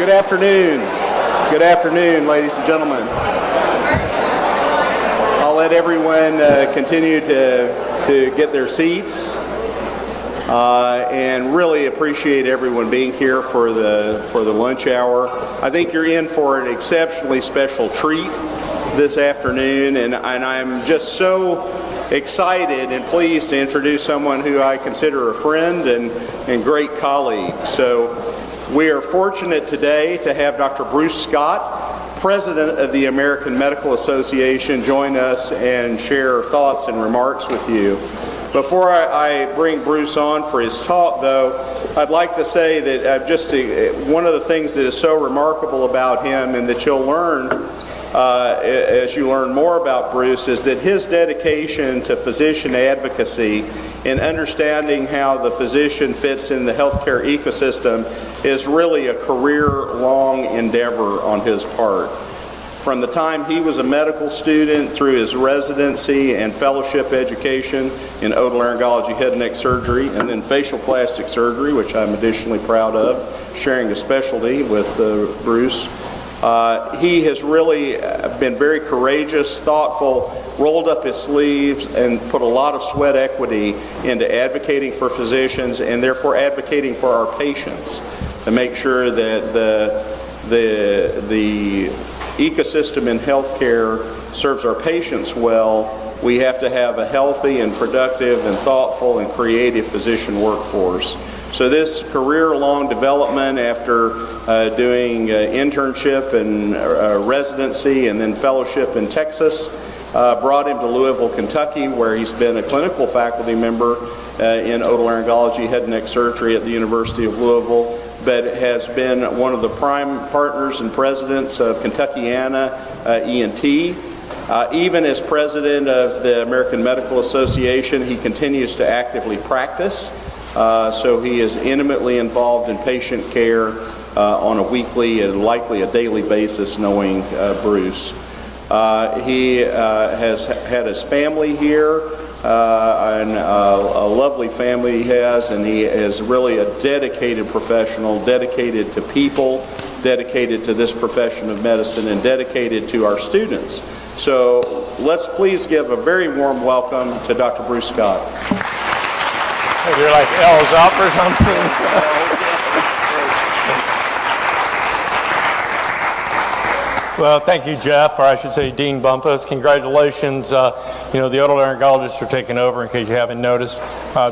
Good afternoon. Good afternoon, ladies and gentlemen. I'll let everyone continue to get their seats, and really appreciate everyone being here for the lunch hour. I think you're in for an exceptionally special treat this afternoon, and I'm just so excited and pleased to introduce someone who I consider a friend and great colleague. So we are fortunate today to have Dr. Bruce Scott, President of the American Medical Association, join us and share thoughts and remarks with you. Before I bring Bruce on for his talk, though, I'd like to say that one of the things that is so remarkable about him, and that you'll learn as you learn more about Bruce, is that his dedication to physician advocacy and understanding how the physician fits in the healthcare ecosystem is really a career-long endeavor on his part. From the time he was a medical student through his residency and fellowship education in otolaryngology, head and neck surgery, and then facial plastic surgery, which I'm additionally proud of, sharing a specialty with Bruce. He has really been very courageous, thoughtful, rolled up his sleeves, and put a lot of sweat equity into advocating for physicians and therefore advocating for our patients to make sure that the ecosystem in healthcare serves our patients well. We have to have a healthy and productive and thoughtful and creative physician workforce. So this career-long development after doing internship and residency and then fellowship in Texas brought him to Louisville, Kentucky, where he's been a clinical faculty member in otolaryngology, head and neck surgery at the University of Louisville, but has been one of the prime partners and presidents of Kentuckiana ENT. Even as president of the American Medical Association, he continues to actively practice. So he is intimately involved in patient care on a weekly and likely a daily basis, knowing Bruce. He has had his family here, and a lovely family he has, and he is really a dedicated professional, dedicated to people, dedicated to this profession of medicine, and dedicated to our students. So let's please give a very warm welcome to Dr. Bruce Scott. You're like L's up or something. Well, thank you, Jeff, or I should say Dean Bumpus. Congratulations. The otolaryngologists are taking over, in case you haven't noticed,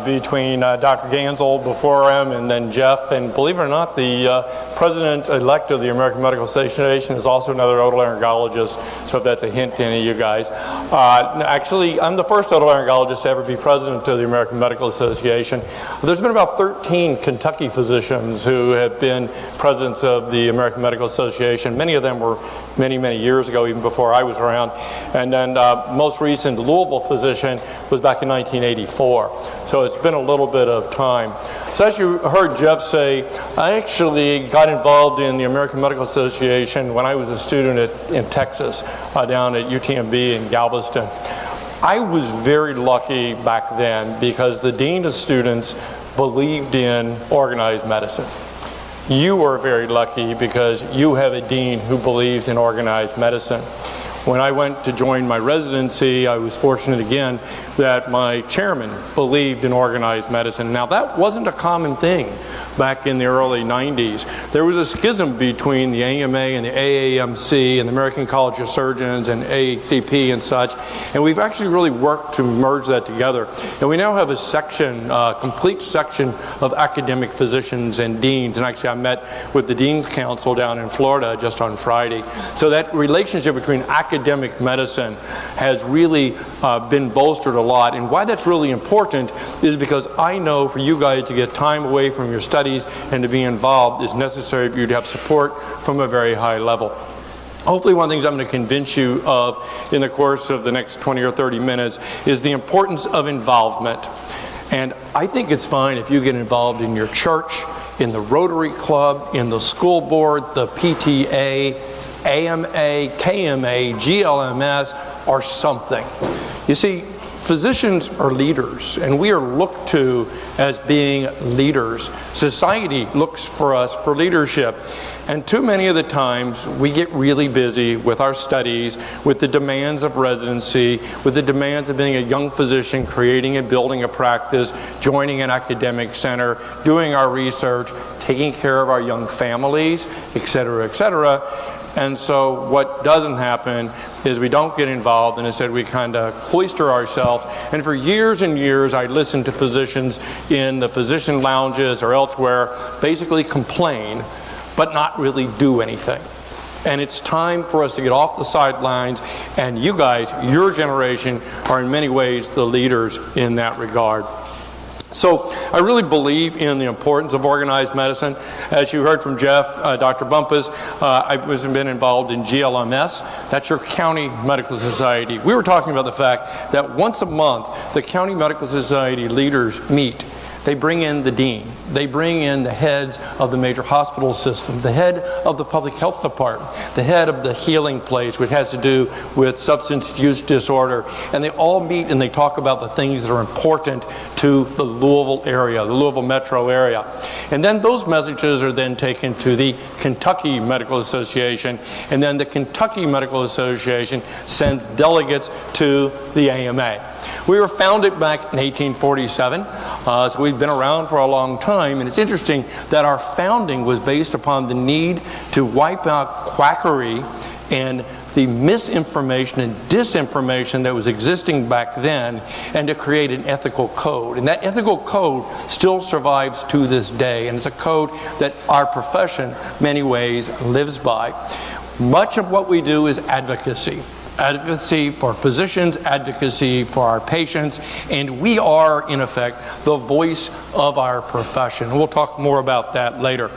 between Dr. Gansel before him and then Jeff. And believe it or not, the president-elect of the American Medical Association is also another otolaryngologist, so if that's a hint to any of you guys. Actually, I'm the first otolaryngologist to ever be president of the American Medical Association. There's been about 13 Kentucky physicians who have been presidents of the American Medical Association. Many of them were many, many years ago, even before I was around. And then most recent Louisville physician was back in 1984. So it's been a little bit of time. So as you heard Jeff say, I actually got involved in the American Medical Association when I was a student in Texas, down at UTMB in Galveston. I was very lucky back then because the dean of students believed in organized medicine. You are very lucky because you have a dean who believes in organized medicine. When I went to join my residency, I was fortunate again that my chairman believed in organized medicine. Now that wasn't a common thing back in the early 90s. There was a schism between the AMA and the AAMC and the American College of Surgeons and ACP and such, and we've actually really worked to merge that together. And we now have a section, complete section of academic physicians and deans, and actually I met with the Dean's Council down in Florida just on Friday. So that relationship between academic medicine has really been bolstered a lot, and why that's really important is because I know for you guys to get time away from your studies and to be involved is necessary for you to have support from a very high level. Hopefully one of the things I'm going to convince you of in the course of the next 20 or 30 minutes is the importance of involvement. And I think it's fine if you get involved in your church, in the Rotary Club, in the school board, the PTA, AMA, KMA, GLMS, or something. You see, physicians are leaders, and we are looked to as being leaders. Society looks for us for leadership. And too many of the times we get really busy with our studies, with the demands of residency, with the demands of being a young physician, creating and building a practice, joining an academic center, doing our research, taking care of our young families, et cetera, et cetera. And so what doesn't happen is we don't get involved, and instead we kind of cloister ourselves. And for years and years I listened to physicians in the physician lounges or elsewhere basically complain but not really do anything. And it's time for us to get off the sidelines, and you guys, your generation, are in many ways the leaders in that regard. So I really believe in the importance of organized medicine. As you heard from Jeff, Dr. Bumpus, I've been involved in GLMS. That's your county medical society. We were talking about the fact that once a month, the county medical society leaders meet. They bring in the dean. They bring in the heads of the major hospital system, the head of the public health department, the head of the healing place, which has to do with substance use disorder. And they all meet and they talk about the things that are important to the Louisville area, the Louisville metro area. And then those messages are then taken to the Kentucky Medical Association, and then the Kentucky Medical Association sends delegates to the AMA. We were founded back in 1847, so we've been around for a long time, and it's interesting that our founding was based upon the need to wipe out quackery and the misinformation and disinformation that was existing back then, and to create an ethical code. And that ethical code still survives to this day, and it's a code that our profession, in many ways, lives by. Much of what we do is advocacy. Advocacy for physicians, advocacy for our patients, and we are, in effect, the voice of our profession. We'll talk more about that later.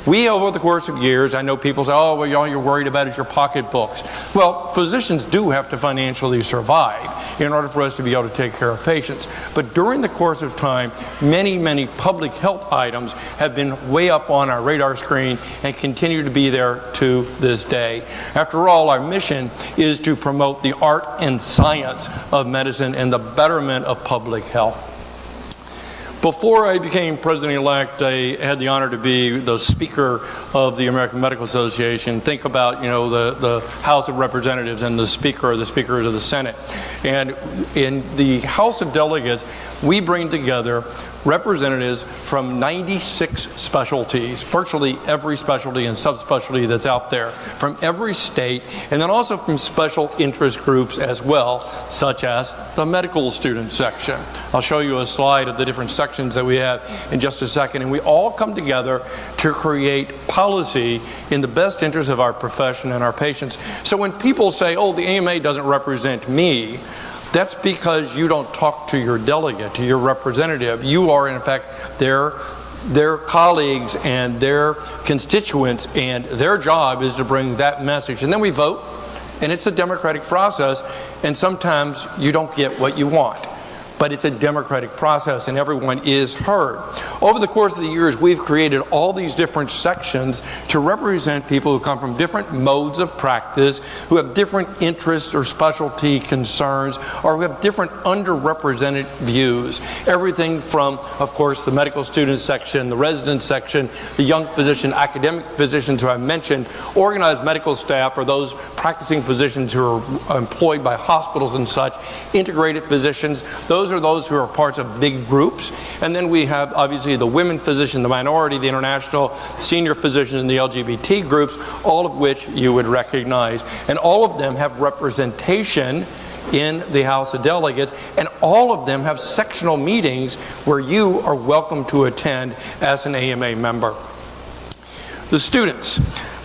We, over the course of years, I know people say, oh, well, all you're worried about is your pocketbooks. Well, physicians do have to financially survive in order for us to be able to take care of patients. But during the course of time, many, many public health items have been way up on our radar screen and continue to be there to this day. After all, our mission is to promote the art and science of medicine and the betterment of public health. Before I became president-elect, I had the honor to be the Speaker of the American Medical Association. Think about, the House of Representatives and the Speakers of the Senate. And in the House of Delegates, we bring together representatives from 96 specialties, virtually every specialty and subspecialty that's out there, from every state, and then also from special interest groups as well, such as the medical student section. I'll show you a slide of the different sections that we have in just a second, and we all come together to create policy in the best interest of our profession and our patients. So when people say, oh, the AMA doesn't represent me, that's because you don't talk to your delegate, to your representative. You are, in fact, their colleagues and their constituents, and their job is to bring that message. And then we vote, and it's a democratic process, and sometimes you don't get what you want. But it's a democratic process, and everyone is heard. Over the course of the years, we've created all these different sections to represent people who come from different modes of practice, who have different interests or specialty concerns, or who have different underrepresented views. Everything from, of course, the medical student section, the resident section, the young physician, academic physicians who I mentioned, organized medical staff, or those practicing physicians who are employed by hospitals and such, integrated physicians. Those are those who are parts of big groups. And then we have, obviously, the women physician, the minority, the international, senior physician, and the LGBT groups, all of which you would recognize. And all of them have representation in the House of Delegates, and all of them have sectional meetings where you are welcome to attend as an AMA member. The students.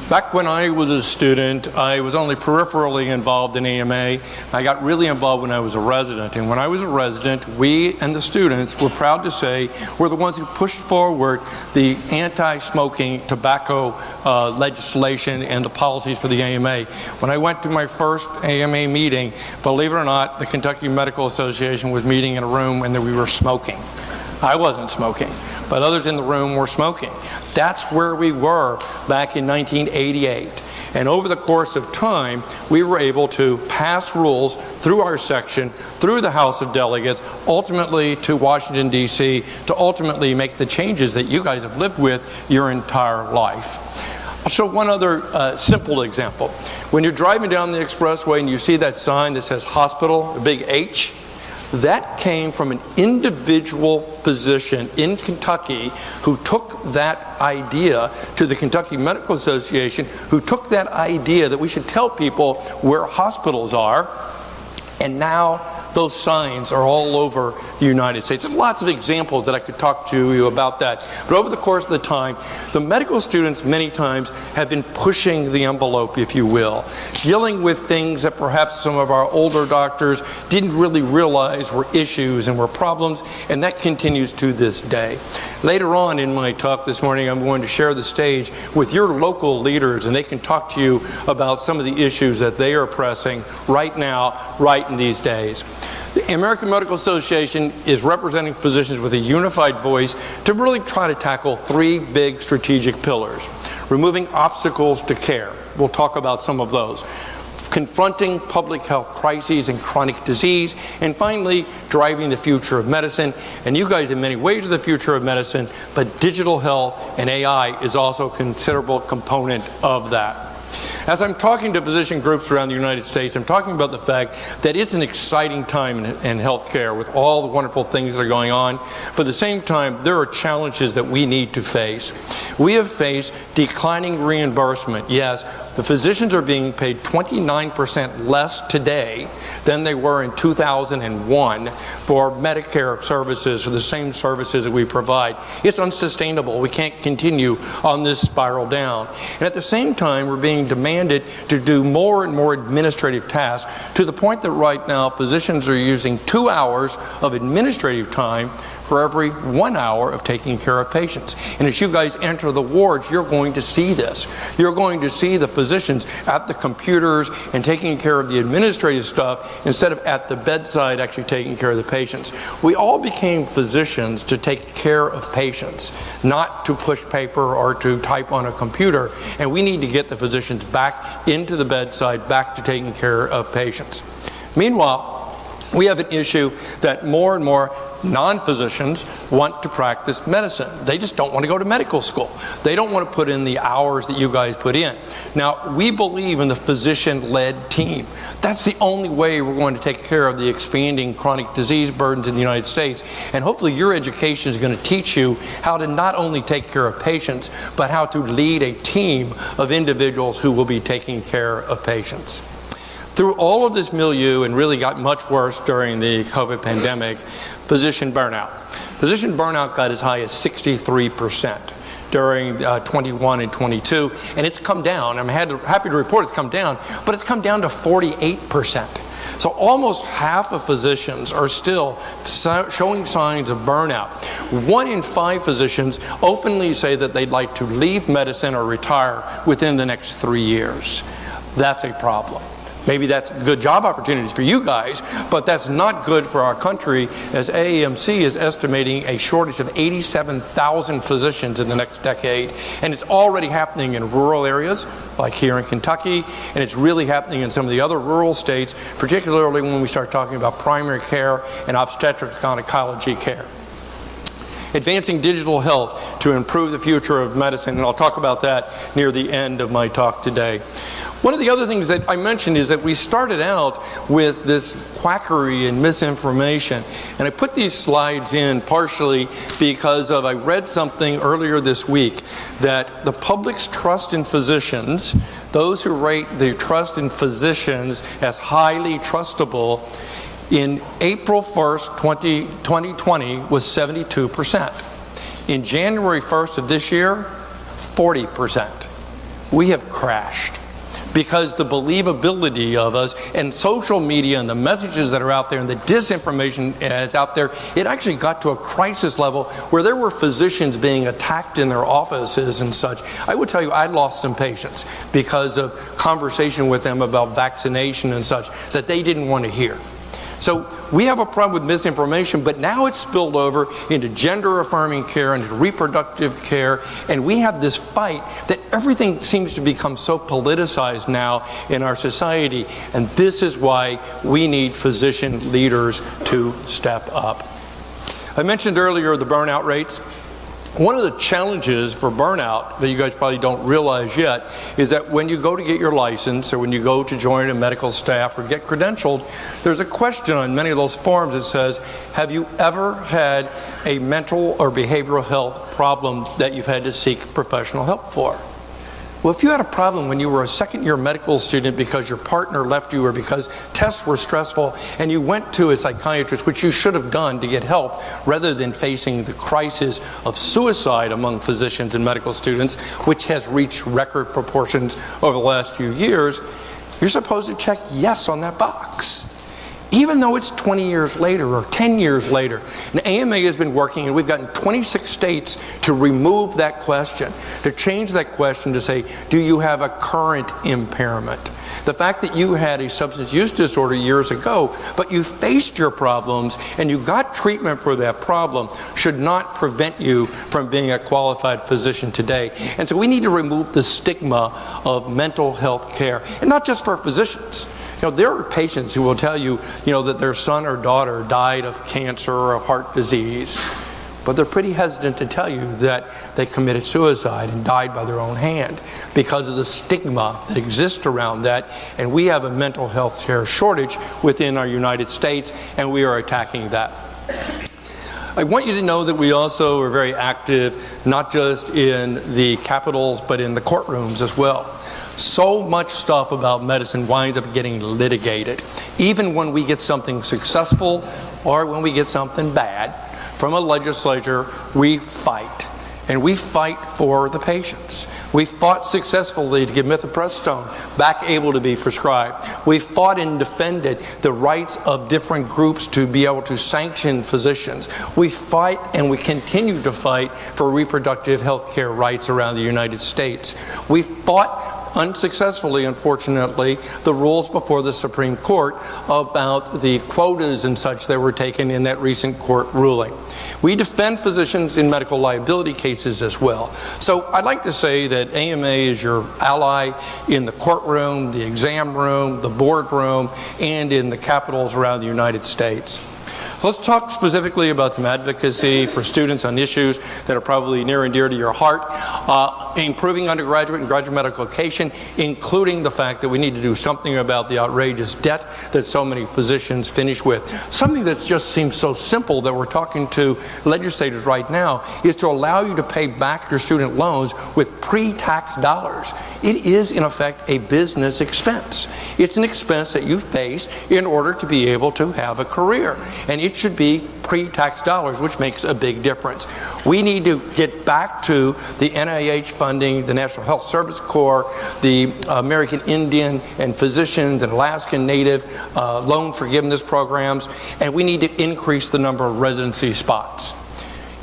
Back when I was a student, I was only peripherally involved in AMA. I got really involved when I was a resident. And when I was a resident, we and the students were proud to say we're the ones who pushed forward the anti-smoking tobacco legislation and the policies for the AMA. When I went to my first AMA meeting, believe it or not, the Kentucky Medical Association was meeting in a room and we were smoking. I wasn't smoking, but others in the room were smoking. That's where we were back in 1988. And over the course of time, we were able to pass rules through our section, through the House of Delegates, ultimately to Washington, D.C., to ultimately make the changes that you guys have lived with your entire life. I'll show one other simple example. When you're driving down the expressway and you see that sign that says hospital, a big H, that came from an individual physician in Kentucky who took that idea to the Kentucky Medical Association, who took that idea that we should tell people where hospitals are, and now those signs are all over the United States. There's lots of examples that I could talk to you about that. But over the course of the time, the medical students many times have been pushing the envelope, if you will, dealing with things that perhaps some of our older doctors didn't really realize were issues and were problems, and that continues to this day. Later on in my talk this morning, I'm going to share the stage with your local leaders, and they can talk to you about some of the issues that they are pressing right now, right in these days. The American Medical Association is representing physicians with a unified voice to really try to tackle three big strategic pillars. Removing obstacles to care. We'll talk about some of those. Confronting public health crises and chronic disease. And finally, driving the future of medicine. And you guys in many ways are the future of medicine, but digital health and AI is also a considerable component of that. As I'm talking to physician groups around the United States, I'm talking about the fact that it's an exciting time in healthcare with all the wonderful things that are going on, but at the same time, there are challenges that we need to face. We have faced declining reimbursement. Yes, the physicians are being paid 29% less today than they were in 2001 for Medicare services, for the same services that we provide. It's unsustainable. We can't continue on this spiral down. And at the same time, we're being demanded to do more and more administrative tasks to the point that right now physicians are using 2 hours of administrative time for every 1 hour of taking care of patients. And as you guys enter the wards, you're going to see this. You're going to see the physicians at the computers and taking care of the administrative stuff instead of at the bedside actually taking care of the patients. We all became physicians to take care of patients, not to push paper or to type on a computer. And we need to get the physicians back into the bedside, back to taking care of patients. Meanwhile, we have an issue that more and more non-physicians want to practice medicine. They just don't want to go to medical school. They don't want to put in the hours that you guys put in. Now, we believe in the physician-led team. That's the only way we're going to take care of the expanding chronic disease burdens in the United States. And hopefully your education is going to teach you how to not only take care of patients, but how to lead a team of individuals who will be taking care of patients. Through all of this milieu, and really got much worse during the COVID pandemic, physician burnout. Physician burnout got as high as 63% during 21 and 22, and it's come down. I'm happy to report it's come down, but it's come down to 48%. So almost half of physicians are still showing signs of burnout. 1 in 5 physicians openly say that they'd like to leave medicine or retire within the next 3 years. That's a problem. Maybe that's good job opportunities for you guys, but that's not good for our country, as AAMC is estimating a shortage of 87,000 physicians in the next decade. And it's already happening in rural areas, like here in Kentucky, and it's really happening in some of the other rural states, particularly when we start talking about primary care and obstetrics gynecology care. Advancing digital health to improve the future of medicine, and I'll talk about that near the end of my talk today. One of the other things that I mentioned is that we started out with this quackery and misinformation, and I put these slides in partially because I read something earlier this week that the public's trust in physicians, those who rate their trust in physicians as highly trustable, in April 1st, 2020 was 72%. In January 1st of this year, 40%. We have crashed because the believability of us and social media and the messages that are out there and the disinformation that's out there, it actually got to a crisis level where there were physicians being attacked in their offices and such. I would tell you I lost some patients because of conversation with them about vaccination and such that they didn't want to hear. So we have a problem with misinformation, but now it's spilled over into gender-affirming care and reproductive care, and we have this fight that everything seems to become so politicized now in our society, and this is why we need physician leaders to step up. I mentioned earlier the burnout rates. One of the challenges for burnout that you guys probably don't realize yet is that when you go to get your license or when you go to join a medical staff or get credentialed, there's a question on many of those forms that says, have you ever had a mental or behavioral health problem that you've had to seek professional help for? Well, if you had a problem when you were a second-year medical student because your partner left you or because tests were stressful and you went to a psychiatrist, which you should have done to get help, rather than facing the crisis of suicide among physicians and medical students, which has reached record proportions over the last few years, you're supposed to check yes on that box. Even though it's 20 years later or 10 years later. And AMA has been working, and we've gotten 26 states to remove that question, to change that question to say, do you have a current impairment? The fact that you had a substance use disorder years ago, but you faced your problems and you got treatment for that problem, should not prevent you from being a qualified physician today. And so we need to remove the stigma of mental health care, and not just for physicians. You know, there are patients who will tell you, that their son or daughter died of cancer or of heart disease, but they're pretty hesitant to tell you that they committed suicide and died by their own hand because of the stigma that exists around that. And we have a mental health care shortage within our United States, and we are attacking that. I want you to know that we also are very active, not just in the capitals, but in the courtrooms as well. So much stuff about medicine winds up getting litigated. Even when we get something successful or when we get something bad from a legislature, we fight. And we fight for the patients. We fought successfully to get mifepristone back able to be prescribed. We fought and defended the rights of different groups to be able to sanction physicians. We fight and we continue to fight for reproductive health care rights around the United States. We fought unsuccessfully, unfortunately, the rules before the Supreme Court about the quotas and such that were taken in that recent court ruling. We defend physicians in medical liability cases as well. So I'd like to say that AMA is your ally in the courtroom, the exam room, the boardroom, and in the capitals around the United States. Let's talk specifically about some advocacy for students on issues that are probably near and dear to your heart. Improving undergraduate and graduate medical education, including the fact that we need to do something about the outrageous debt that so many physicians finish with. Something that just seems so simple that we're talking to legislators right now is to allow you to pay back your student loans with pre-tax dollars. It is, in effect, a business expense. It's an expense that you face in order to be able to have a career. And it should be pre-tax dollars, which makes a big difference. We need to get back to the NIH funding, the National Health Service Corps, the American Indian and Physicians and Alaskan Native loan forgiveness programs, and we need to increase the number of residency spots.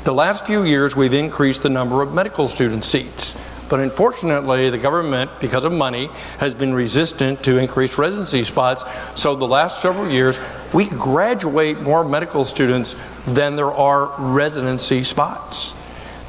The last few years, we've increased the number of medical student seats. But unfortunately, the government, because of money, has been resistant to increase residency spots. So the last several years, we graduate more medical students than there are residency spots.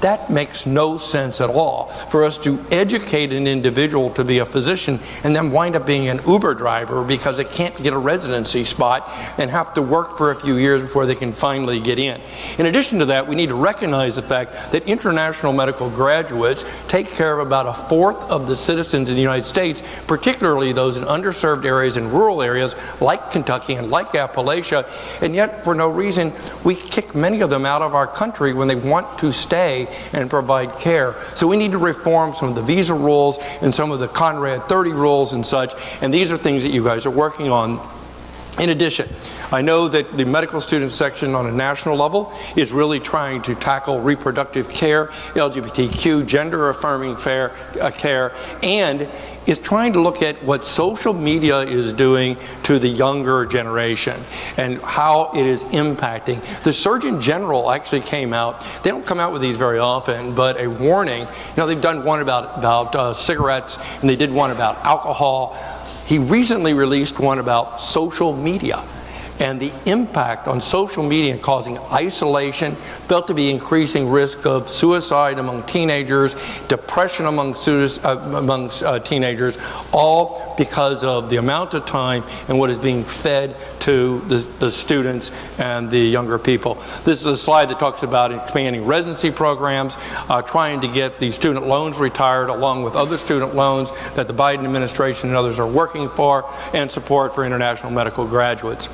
That makes no sense at all for us to educate an individual to be a physician and then wind up being an Uber driver because they can't get a residency spot and have to work for a few years before they can finally get in. In addition to that, we need to recognize the fact that international medical graduates take care of about a fourth of the citizens in the United States, particularly those in underserved areas and rural areas like Kentucky and like Appalachia, and yet for no reason we kick many of them out of our country when they want to stay and provide care. So we need to reform some of the visa rules and some of the Conrad 30 rules and such, and these are things that you guys are working on. In addition, I know that the medical student section on a national level is really trying to tackle reproductive care, LGBTQ, gender-affirming care, and is trying to look at what social media is doing to the younger generation and how it is impacting. The Surgeon General actually came out, they don't come out with these very often, but a warning. They've done one about cigarettes, and they did one about alcohol. He recently released one about social media. and the impact on social media causing isolation, felt to be increasing risk of suicide among teenagers, depression among teenagers, all because of the amount of time and what is being fed to the students and the younger people. This is a slide that talks about expanding residency programs, trying to get the student loans retired along with other student loans that the Biden administration and others are working for, and support for international medical graduates.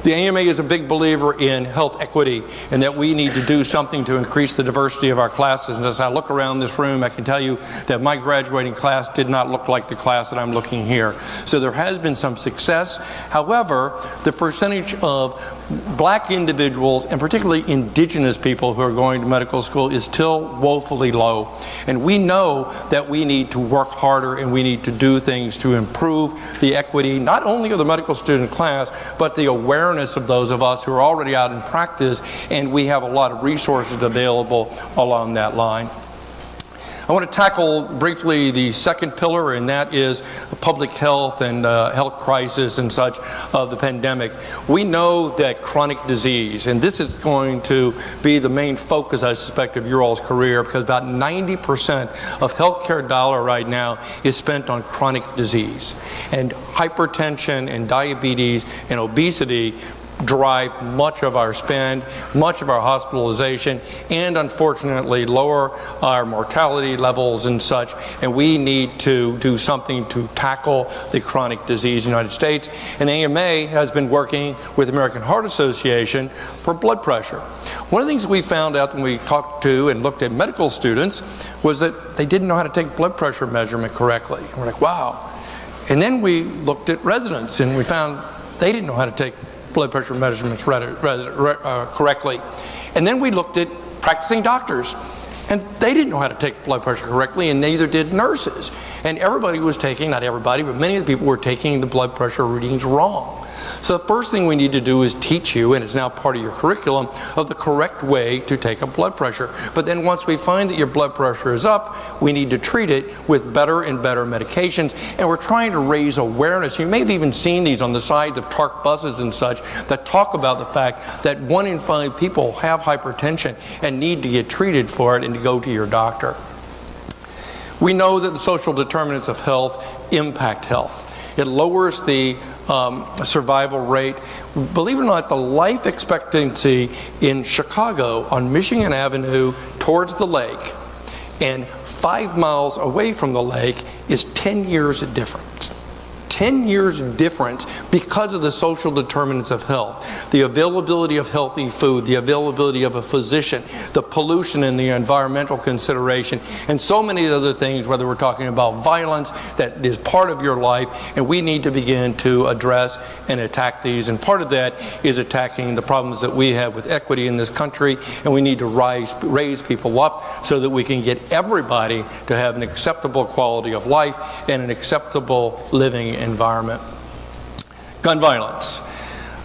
The AMA is a big believer in health equity and that we need to do something to increase the diversity of our classes. And as I look around this room, I can tell you that my graduating class did not look like the class that I'm looking here. So there has been some success. However, the percentage of black individuals, and particularly indigenous people who are going to medical school, is still woefully low. And we know that we need to work harder and we need to do things to improve the equity, not only of the medical student class, but the awareness of those of us who are already out in practice, and we have a lot of resources available along that line. I want to tackle briefly the second pillar, and that is public health and health crisis and such of the pandemic. We know that chronic disease, and this is going to be the main focus, I suspect, of your all's career, because about 90% of healthcare dollar right now is spent on chronic disease. And hypertension and diabetes and obesity drive much of our spend, much of our hospitalization, and unfortunately lower our mortality levels and such. And we need to do something to tackle the chronic disease in the United States. And AMA has been working with the American Heart Association for blood pressure. One of the things we found out when we talked to and looked at medical students was that they didn't know how to take blood pressure measurement correctly. And we're like, wow. And then we looked at residents and we found they didn't know how to take blood pressure measurements correctly. And then we looked at practicing doctors, and they didn't know how to take blood pressure correctly, and neither did nurses. And everybody was taking, not everybody, but many of the people were taking the blood pressure readings wrong. So the first thing we need to do is teach you, and it's now part of your curriculum, of the correct way to take a blood pressure. But then once we find that your blood pressure is up, we need to treat it with better and better medications. And we're trying to raise awareness. You may have even seen these on the sides of TARC buses and such that talk about the fact that 1 in 5 people have hypertension and need to get treated for it and to go to your doctor. We know that the social determinants of health impact health. It lowers the survival rate. Believe it or not, the life expectancy in Chicago on Michigan Avenue towards the lake and 5 miles away from the lake is 10 years difference. 10 years difference because of the social determinants of health. The availability of healthy food, the availability of a physician, the pollution and the environmental consideration, and so many other things, whether we're talking about violence that is part of your life, and we need to begin to address and attack these. And part of that is attacking the problems that we have with equity in this country, and we need to raise people up so that we can get everybody to have an acceptable quality of life and an acceptable living environment. Gun violence.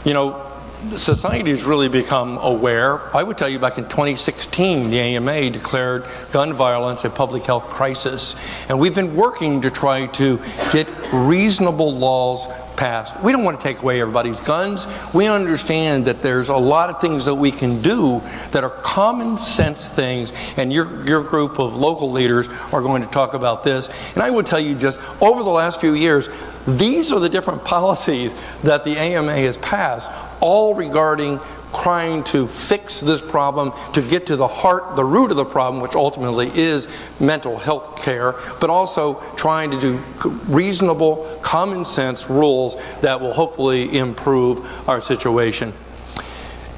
You know, society has really become aware. I would tell you back in 2016, the AMA declared gun violence a public health crisis. And we've been working to try to get reasonable laws passed. We don't want to take away everybody's guns. We understand that there's a lot of things that we can do that are common sense things, and your group of local leaders are going to talk about this. And I would tell you, just over the last few years, these are the different policies that the AMA has passed, all regarding trying to fix this problem, to get to the root of the problem, which ultimately is mental health care, but also trying to do reasonable, common sense rules that will hopefully improve our situation.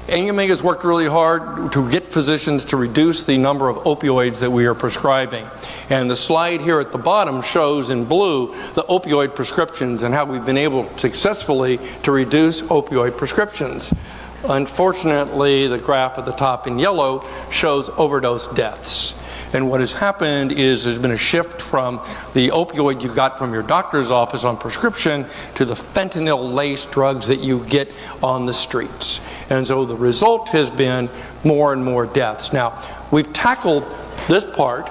AMA has worked really hard to get physicians to reduce the number of opioids that we are prescribing. And the slide here at the bottom shows in blue the opioid prescriptions and how we've been able successfully to reduce opioid prescriptions. Unfortunately, the graph at the top in yellow shows overdose deaths. And what has happened is there's been a shift from the opioid you got from your doctor's office on prescription to the fentanyl-laced drugs that you get on the streets. And so the result has been more and more deaths. Now, we've tackled this part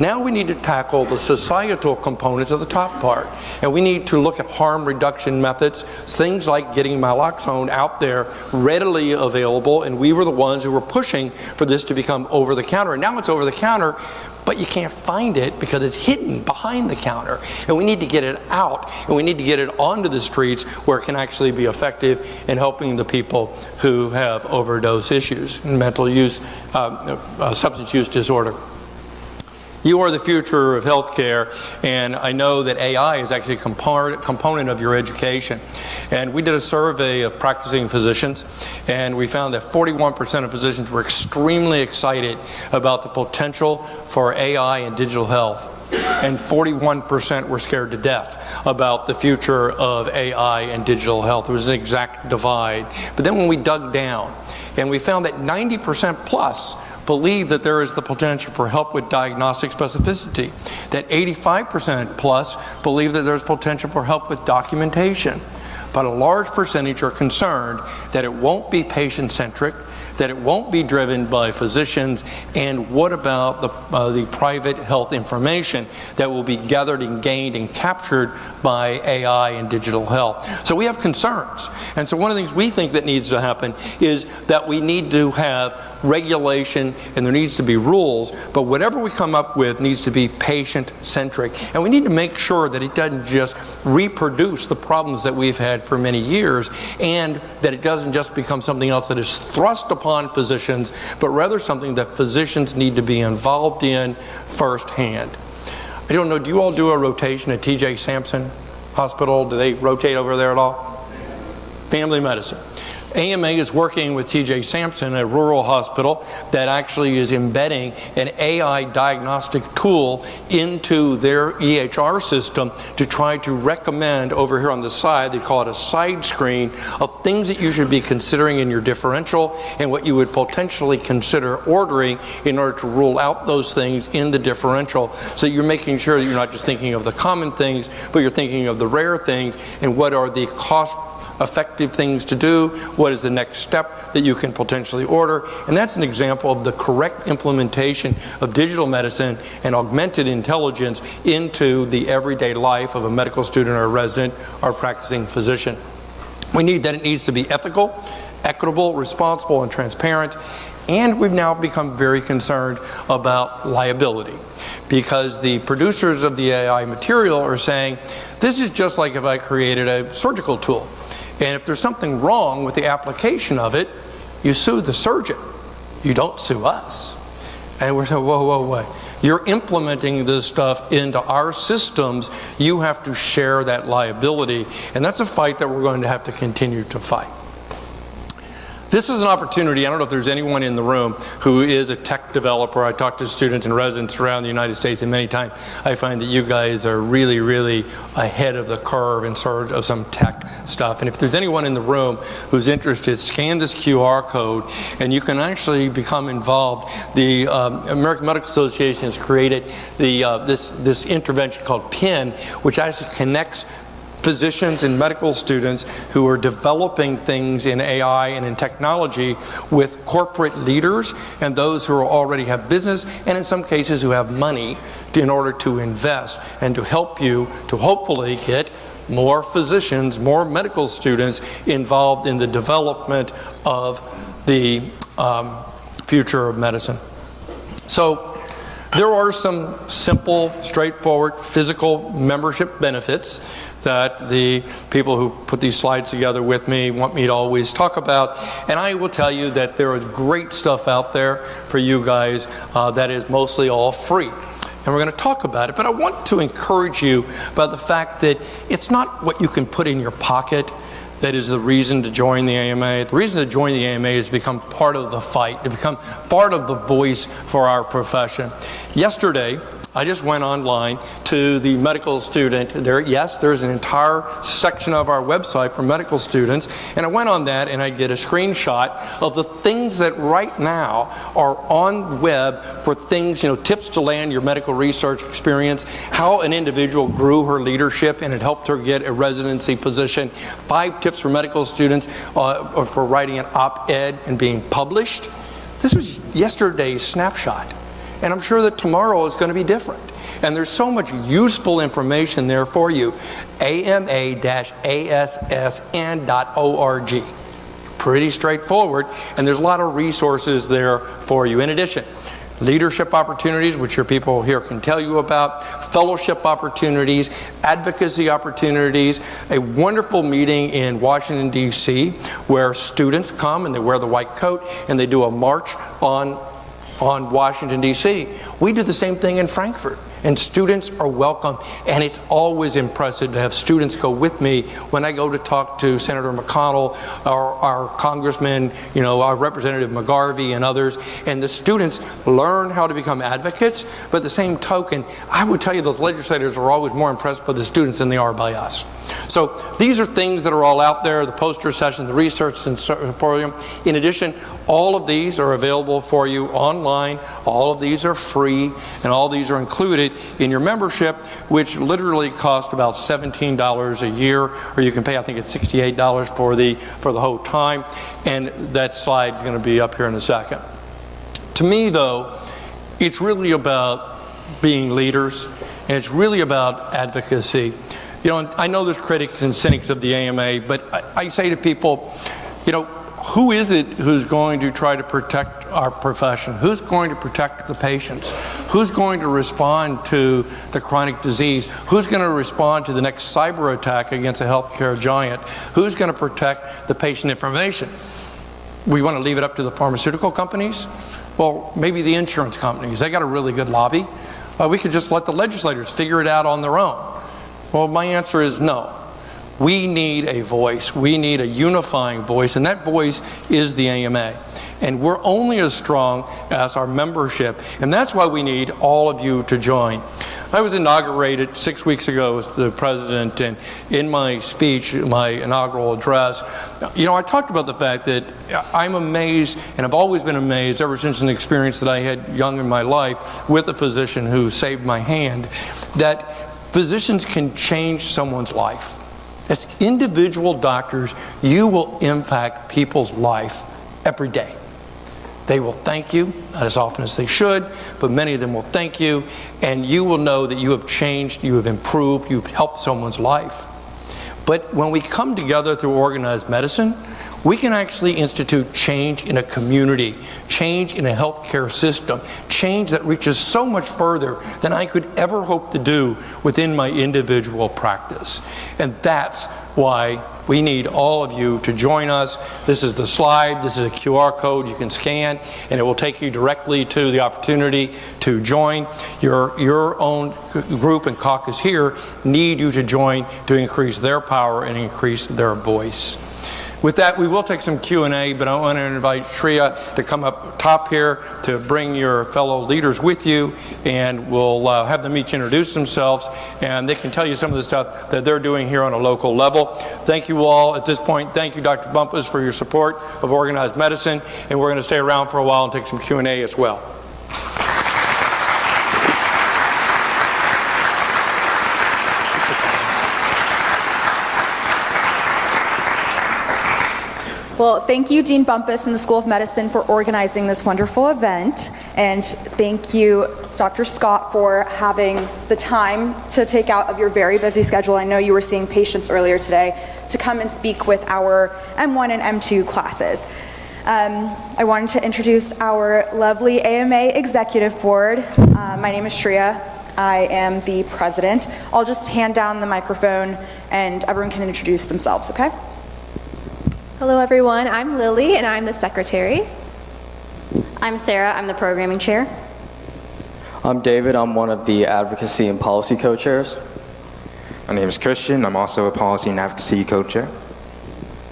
Now we need to tackle the societal components of the top part. And we need to look at harm reduction methods, things like getting naloxone out there readily available, and we were the ones who were pushing for this to become over-the-counter. And now it's over-the-counter, but you can't find it because it's hidden behind the counter. And we need to get it out, and we need to get it onto the streets where it can actually be effective in helping the people who have overdose issues and mental use, substance use disorder. You are the future of healthcare, and I know that AI is actually a component of your education. And we did a survey of practicing physicians, and we found that 41% of physicians were extremely excited about the potential for AI and digital health. And 41% were scared to death about the future of AI and digital health. It was an exact divide. But then when we dug down, and we found that 90% plus believe that there is the potential for help with diagnostic specificity, that 85% plus believe that there's potential for help with documentation. But a large percentage are concerned that it won't be patient-centric, that it won't be driven by physicians, and what about the private health information that will be gathered and gained and captured by AI and digital health. So we have concerns. And so one of the things we think that needs to happen is that we need to have regulation and there needs to be rules, but whatever we come up with needs to be patient-centric. And we need to make sure that it doesn't just reproduce the problems that we've had for many years, and that it doesn't just become something else that is thrust upon physicians, but rather something that physicians need to be involved in firsthand. I don't know, do you all do a rotation at T.J. Sampson Hospital? Do they rotate over there at all? Family medicine. AMA is working with T.J. Sampson, a rural hospital, that actually is embedding an AI diagnostic tool into their EHR system to try to recommend over here on the side, they call it a side screen, of things that you should be considering in your differential and what you would potentially consider ordering in order to rule out those things in the differential, so you're making sure that you're not just thinking of the common things, but you're thinking of the rare things and what are the cost-effective things to do, what is the next step that you can potentially order. And that's an example of the correct implementation of digital medicine and augmented intelligence into the everyday life of a medical student or a resident or practicing physician. We need that it needs to be ethical, equitable, responsible, and transparent. And we've now become very concerned about liability, because the producers of the AI material are saying, this is just like if I created a surgical tool. And if there's something wrong with the application of it, you sue the surgeon. You don't sue us. And we're saying, whoa, whoa, whoa. You're implementing this stuff into our systems. You have to share that liability. And that's a fight that we're going to have to continue to fight. This is an opportunity. I don't know if there's anyone in the room who is a tech developer. I talk to students and residents around the United States, and many times I find that you guys are really, really ahead of the curve in sort of some tech stuff. And if there's anyone in the room who's interested, scan this QR code, and you can actually become involved. The American Medical Association has created this intervention called PIN, which actually connects physicians and medical students who are developing things in AI and in technology with corporate leaders and those who already have business, and in some cases who have money in order to invest and to help you to hopefully get more physicians, more medical students involved in the development of the future of medicine. So there are some simple, straightforward physical membership benefits that the people who put these slides together with me want me to always talk about. And I will tell you that there is great stuff out there for you guys that is mostly all free. And we're going to talk about it. But I want to encourage you about the fact that it's not what you can put in your pocket that is the reason to join the AMA. The reason to join the AMA is to become part of the fight, to become part of the voice for our profession. Yesterday, I just went online to the medical student. There's an entire section of our website for medical students, and I went on that and I get a screenshot of the things that right now are on the web for things, tips to land your medical research experience, how an individual grew her leadership and it helped her get a residency position, 5 tips for medical students for writing an op-ed and being published. This was yesterday's snapshot. and I'm sure that tomorrow is going to be different. And there's so much useful information there for you. ama-assn.org. Pretty straightforward, and there's a lot of resources there for you. In addition, leadership opportunities, which your people here can tell you about, fellowship opportunities, advocacy opportunities, a wonderful meeting in Washington, D.C., where students come and they wear the white coat and they do a march on Washington, D.C. We do the same thing in Frankfurt. And students are welcome, and it's always impressive to have students go with me when I go to talk to Senator McConnell, our congressman, our Representative McGarvey and others, and the students learn how to become advocates, but at the same token, I would tell you those legislators are always more impressed by the students than they are by us. So these are things that are all out there, the poster session, the research symposium. In addition, all of these are available for you online. All of these are free, and all these are included in your membership, which literally costs about $17 a year, or you can pay, I think it's $68 for the whole time, and that slide is going to be up here in a second. To me, though, it's really about being leaders, and it's really about advocacy. I know there's critics and cynics of the AMA, but I say to people, who is it who's going to try to protect our profession? Who's going to protect the patients? Who's going to respond to the chronic disease? Who's going to respond to the next cyber attack against a healthcare giant? Who's going to protect the patient information? We want to leave it up to the pharmaceutical companies? Well, maybe the insurance companies. They got a really good lobby. We could just let the legislators figure it out on their own. Well, my answer is no. We need a voice. We need a unifying voice, and that voice is the AMA. And we're only as strong as our membership, and that's why we need all of you to join. I was inaugurated 6 weeks ago as the president, and in my speech, my inaugural address, I talked about the fact that I'm amazed, and I've always been amazed ever since an experience that I had young in my life with a physician who saved my hand, that physicians can change someone's life. As individual doctors, you will impact people's life every day. They will thank you, not as often as they should, but many of them will thank you, and you will know that you have changed, you have improved, you've helped someone's life. But when we come together through organized medicine, we can actually institute change in a community, change in a healthcare system, change that reaches so much further than I could ever hope to do within my individual practice. And that's why we need all of you to join us. This is the slide, this is a QR code you can scan, and it will take you directly to the opportunity to join. Your own group and caucus here need you to join to increase their power and increase their voice. With that, we will take some Q&A, but I want to invite Shreya to come up top here to bring your fellow leaders with you, and we'll have them each introduce themselves, and they can tell you some of the stuff that they're doing here on a local level. Thank you all at this point. Thank you, Dr. Bumpus, for your support of organized medicine, and we're going to stay around for a while and take some Q&A as well. Well, thank you, Dean Bumpus and the School of Medicine, for organizing this wonderful event. And thank you, Dr. Scott, for having the time to take out of your very busy schedule. I know you were seeing patients earlier today to come and speak with our M1 and M2 classes. I wanted to introduce our lovely AMA Executive Board. My name is Shreya. I am the president. I'll just hand down the microphone and everyone can introduce themselves, okay? Hello everyone, I'm Lily and I'm the secretary. I'm Sarah, I'm the programming chair. I'm David, I'm one of the advocacy and policy co-chairs. My name is Christian, I'm also a policy and advocacy co-chair.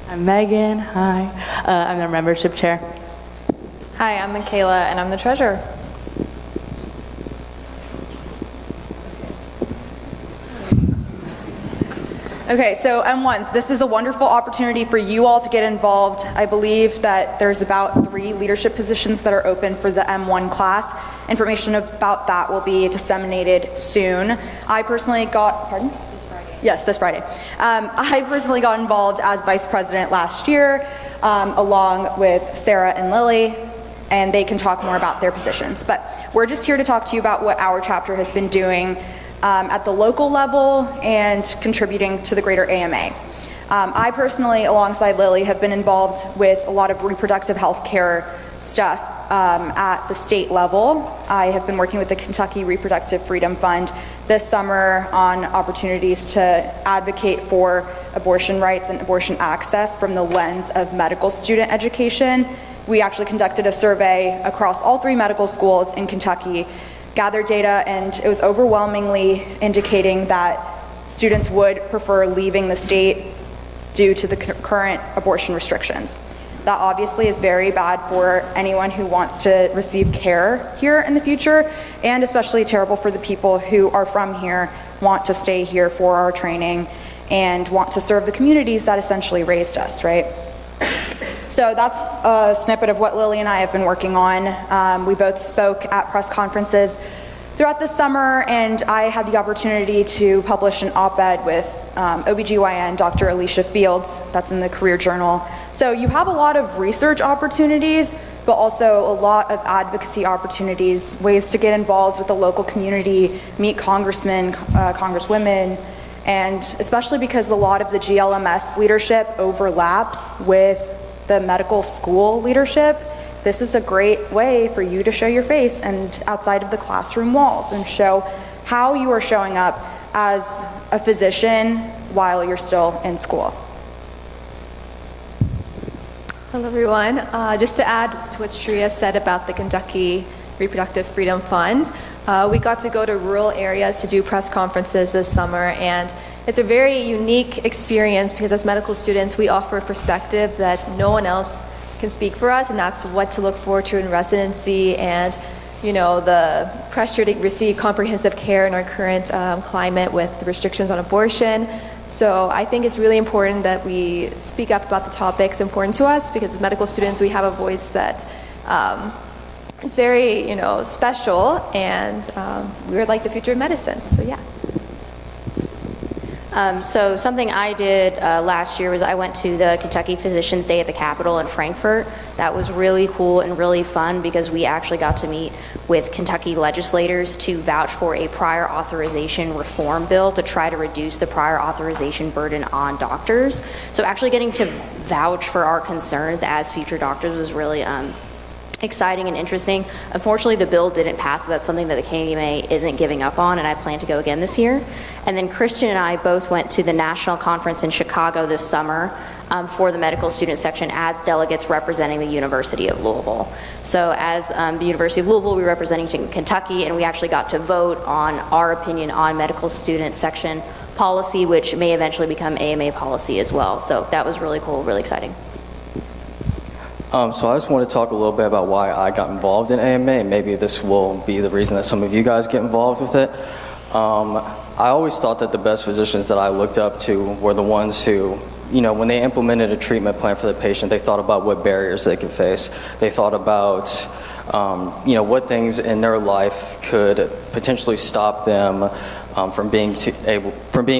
I'm Megan, hi. I'm the membership chair. Hi, I'm Michaela and I'm the treasurer. Okay, so M1s, this is a wonderful opportunity for you all to get involved. I believe that there's about 3 leadership positions that are open for the M1 class. Information about that will be disseminated soon. I personally got, pardon? This Friday. Yes, this Friday. I personally got involved as vice president last year, along with Sarah and Lily. and they can talk more about their positions. But we're just here to talk to you about what our chapter has been doing at the local level and contributing to the greater AMA. I personally, alongside Lily, have been involved with a lot of reproductive health care stuff at the state level. I have been working with the Kentucky Reproductive Freedom Fund this summer on opportunities to advocate for abortion rights and abortion access from the lens of medical student education. We actually conducted a survey across all 3 medical schools in Kentucky, gathered data, and it was overwhelmingly indicating that students would prefer leaving the state due to the current abortion restrictions. That obviously is very bad for anyone who wants to receive care here in the future, and especially terrible for the people who are from here, want to stay here for our training, and want to serve the communities that essentially raised us, right? So that's a snippet of what Lily and I have been working on. We both spoke at press conferences throughout the summer, and I had the opportunity to publish an op-ed with OBGYN Dr. Alicia Fields, that's in the Career Journal. So you have a lot of research opportunities, but also a lot of advocacy opportunities, ways to get involved with the local community, meet congressmen, congresswomen, and especially because a lot of the GLMS leadership overlaps with the medical school leadership. This is a great way for you to show your face and outside of the classroom walls and show how you are showing up as a physician while you're still in school. Hello, everyone. Just to add to what Shreya said about the Kentucky Reproductive Freedom Fund, we got to go to rural areas to do press conferences this summer, and it's a very unique experience because as medical students, we offer a perspective that no one else can speak for us, and that's what to look forward to in residency and, you know, the pressure to receive comprehensive care in our current climate with the restrictions on abortion. So I think it's really important that we speak up about the topics important to us, because as medical students, we have a voice that is very, you know, special, and we're like the future of medicine, so yeah. So something I did last year was I went to the Kentucky Physicians Day at the Capitol in Frankfort. That was really cool and really fun because we actually got to meet with Kentucky legislators to vouch for a prior authorization reform bill to try to reduce the prior authorization burden on doctors. So actually getting to vouch for our concerns as future doctors was really exciting and interesting. Unfortunately, the bill didn't pass, but that's something that the KMA isn't giving up on, and I plan to go again this year. And then Christian and I both went to the national conference in Chicago this summer for the medical student section as delegates representing the University of Louisville. So as the University of Louisville, we're representing Kentucky, and we actually got to vote on our opinion on medical student section policy, which may eventually become AMA policy as well. So that was really cool, really exciting. So I just want to talk a little bit about why I got involved in AMA, and maybe this will be the reason that some of you guys get involved with it. I always thought that the best physicians that I looked up to were the ones who, you know, when they implemented a treatment plan for the patient, they thought about what barriers they could face. They thought about, you know, what things in their life could potentially stop them from being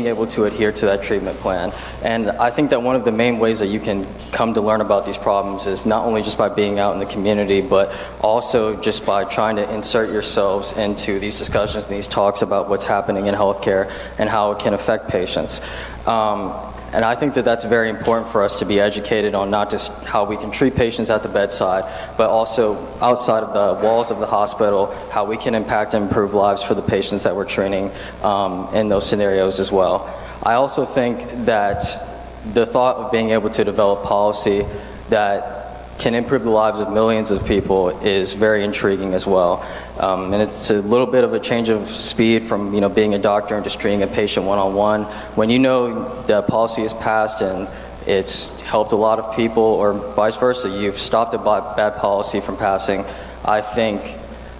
able to adhere to that treatment plan. And I think that one of the main ways that you can come to learn about these problems is not only just by being out in the community, but also just by trying to insert yourselves into these discussions and these talks about what's happening in healthcare and how it can affect patients. And I think that that's very important for us to be educated on not just how we can treat patients at the bedside, but also outside of the walls of the hospital, how we can impact and improve lives for the patients that we're training in those scenarios as well. I also think that the thought of being able to develop policy that can improve the lives of millions of people is very intriguing as well. And it's a little bit of a change of speed from, you know, being a doctor and just treating a patient one-on-one. When you know that policy is passed and it's helped a lot of people, or vice versa, you've stopped a bad policy from passing, I think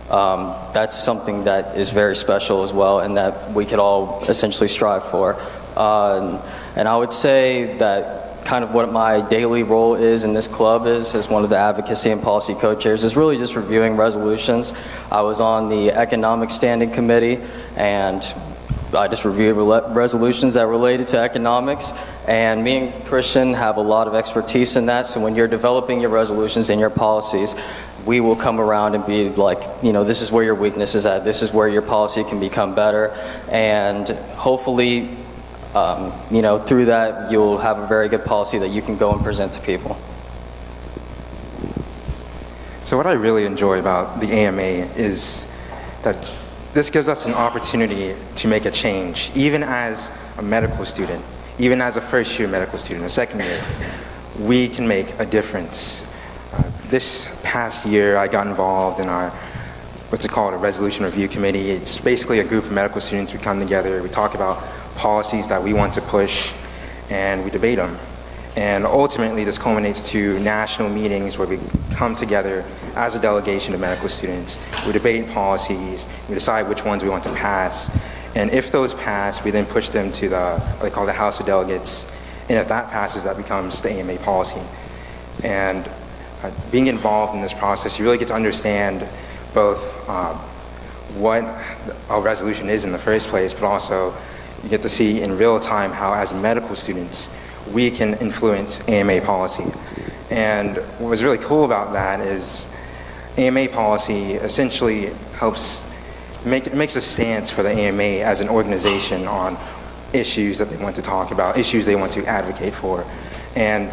that's something that is very special as well, and that we could all essentially strive for. And I would say that kind of what my daily role is in this club is, as one of the advocacy and policy co-chairs, is really just reviewing resolutions. I was on the Economic Standing Committee, and I just reviewed resolutions that related to economics, and me and Christian have a lot of expertise in that, so when you're developing your resolutions and your policies, we will come around and be like, you know, this is where your weakness is at, this is where your policy can become better, and hopefully, you know, through that, you'll have a very good policy that you can go and present to people. So what I really enjoy about the AMA is that this gives us an opportunity to make a change, even as a medical student, even as a first-year medical student, a second year, we can make a difference. This past year, I got involved in our, what's it called, a resolution review committee. It's basically a group of medical students. We come together, we talk about policies that we want to push, and we debate them. And ultimately, this culminates to national meetings where we come together as a delegation of medical students. We debate policies, we decide which ones we want to pass, and if those pass, we then push them to what they call the House of Delegates, and if that passes, that becomes the AMA policy. And being involved in this process, you really get to understand both what a resolution is in the first place, but also you get to see in real time how, as medical students, we can influence AMA policy. And what was really cool about that is AMA policy essentially makes a stance for the AMA as an organization on issues that they want to talk about, issues they want to advocate for. And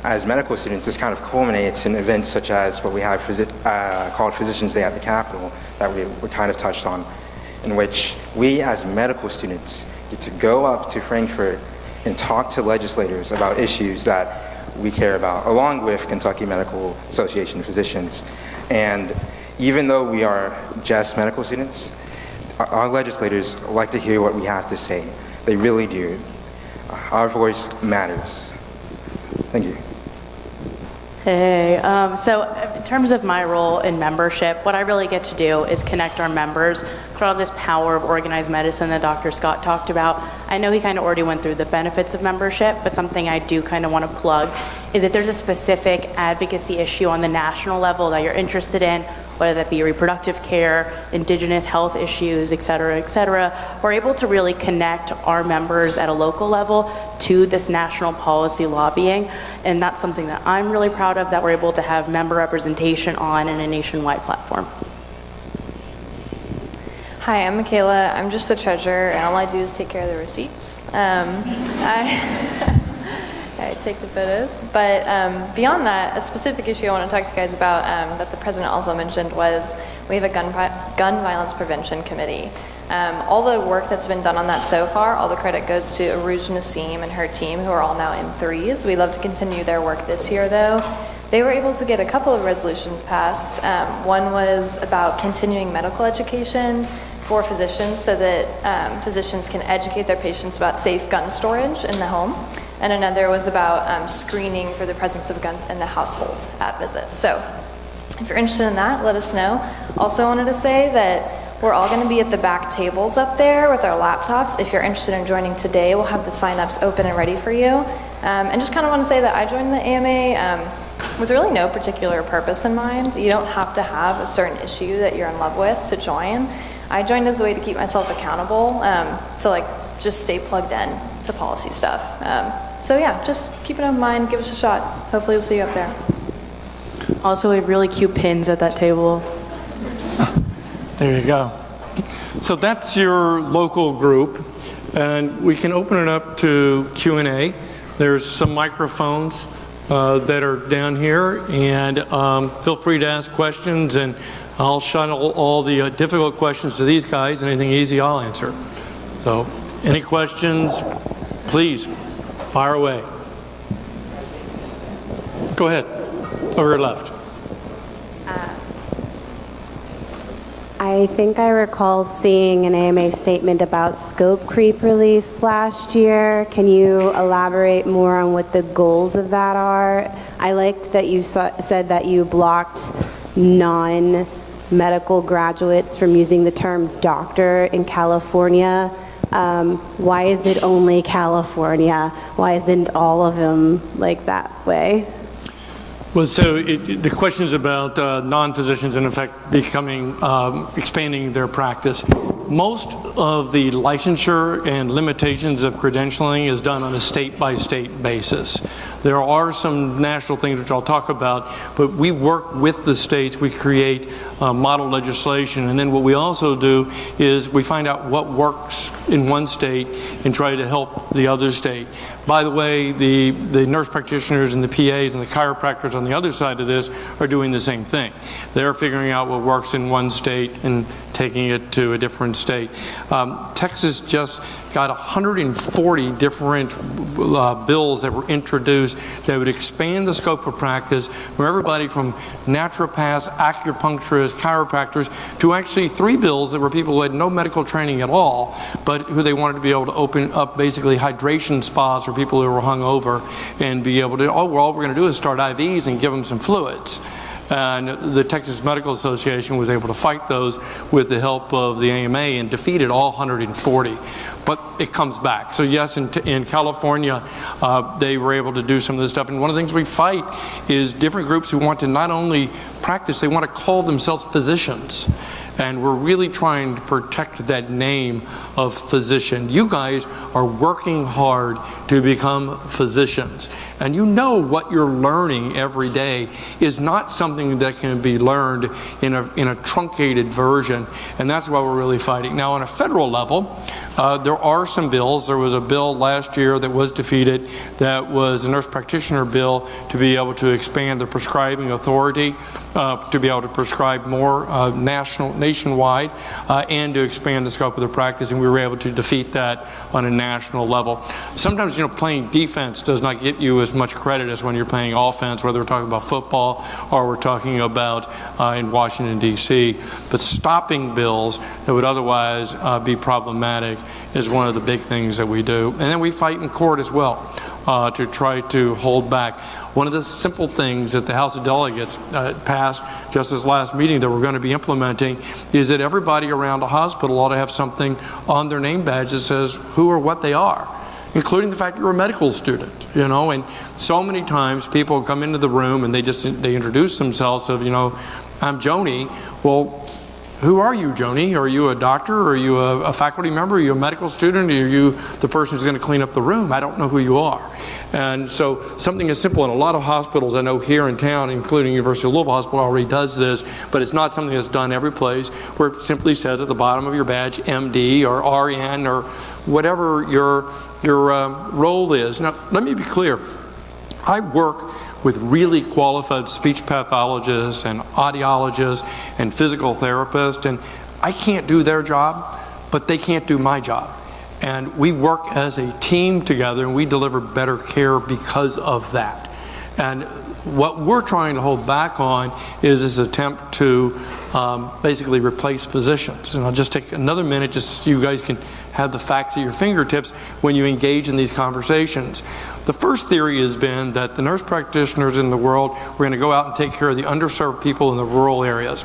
as medical students, this kind of culminates in events such as what we have called Physicians Day at the Capitol that we kind of touched on, in which we as medical students get to go up to Frankfurt and talk to legislators about issues that we care about, along with Kentucky Medical Association physicians. And even though we are just medical students, our legislators like to hear what we have to say. They really do. Our voice matters. Thank you. Hey, so in terms of my role in membership, what I really get to do is connect our members to all this power of organized medicine that Dr. Scott talked about. I know he kind of already went through the benefits of membership, but something I do kind of want to plug is if there's a specific advocacy issue on the national level that you're interested in, whether that be reproductive care, indigenous health issues, et cetera, we're able to really connect our members at a local level to this national policy lobbying. And that's something that I'm really proud of, that we're able to have member representation on in a nationwide platform. Hi, I'm Michaela. I'm just the treasurer, and all I do is take care of the receipts. I take the photos. But beyond that, a specific issue I want to talk to you guys about that the president also mentioned was we have a gun violence prevention committee. All the work that's been done on that so far, all the credit goes to Aruj Nassim and her team, who are all now in threes. We'd love to continue their work this year, though. They were able to get a couple of resolutions passed. One was about continuing medical education for physicians so that physicians can educate their patients about safe gun storage in the home. And another was about screening for the presence of guns in the household at visits. So if you're interested in that, let us know. Also wanted to say that we're all going to be at the back tables up there with our laptops. If you're interested in joining today, we'll have the sign-ups open and ready for you. And just kind of want to say that I joined the AMA with really no particular purpose in mind. You don't have to have a certain issue that you're in love with to join. I joined as a way to keep myself accountable, to just stay plugged in to policy stuff. So yeah, just keep it in mind, give us a shot. Hopefully we'll see you up there. Also, we have really cute pins at that table. There you go. So that's your local group, and we can open it up to Q&A. There's some microphones that are down here, and feel free to ask questions, and I'll shuttle all the difficult questions to these guys, and anything easy I'll answer. So any questions, please fire away. Go ahead, over your left. I think I recall seeing an AMA statement about scope creep release last year. Can you elaborate more on what the goals of that are? I liked that you said that you blocked non-medical graduates from using the term doctor in California. Why is it only California? Why isn't all of them like that way? Well, so the question is about non-physicians, in effect, expanding their practice. Most of the licensure and limitations of credentialing is done on a state-by-state basis. There are some national things which I'll talk about, but we work with the states. We create model legislation, and then what we also do is we find out what works in one state and try to help the other state. By the way, the nurse practitioners and the PAs and the chiropractors on the other side of this are doing the same thing. They're figuring out what works in one state and taking it to a different state. Texas just got 140 different bills that were introduced that would expand the scope of practice from everybody from naturopaths, acupuncturists, chiropractors, to actually 3 bills that were people who had no medical training at all, but who they wanted to be able to open up basically hydration spas for people who were hungover and be able to, oh, well, all we're going to do is start IVs and give them some fluids. And the Texas Medical Association was able to fight those with the help of the AMA and defeated all 140. But it comes back. So yes, in California, they were able to do some of this stuff. And one of the things we fight is different groups who want to not only practice, they want to call themselves physicians. And we're really trying to protect that name of physician. You guys are working hard to become physicians. And you know what you're learning every day is not something that can be learned in a truncated version. And that's why we're really fighting. Now, on a federal level, there are some bills. There was a bill last year that was defeated that was a nurse practitioner bill to be able to expand the prescribing authority, to be able to prescribe more nationwide, and to expand the scope of the practice, and we were able to defeat that on a national level. Sometimes, playing defense does not get you as much credit as when you're playing offense, whether we're talking about football or we're talking about in Washington, D.C. But stopping bills that would otherwise be problematic is one of the big things that we do. And then we fight in court as well to try to hold back. One of the simple things that the House of Delegates passed just this last meeting that we're going to be implementing is that everybody around a hospital ought to have something on their name badge that says who or what they are, including the fact that you're a medical student, and so many times people come into the room and they introduce themselves of, I'm Joni. Well, who are you, Joni? Are you a doctor? Are you a faculty member? Are you a medical student? Are you the person who's going to clean up the room? I don't know who you are. And so something as simple, and a lot of hospitals I know here in town, including University of Louisville Hospital, already does this, but it's not something that's done every place, where it simply says at the bottom of your badge, MD or RN or whatever your role is. Now, let me be clear. I work with really qualified speech pathologists and audiologists and physical therapists, and I can't do their job, but they can't do my job. And we work as a team together, and we deliver better care because of that. And what we're trying to hold back on is this attempt to basically replace physicians. And I'll just take another minute just so you guys can have the facts at your fingertips when you engage in these conversations. The first theory has been that the nurse practitioners in the world were going to go out and take care of the underserved people in the rural areas.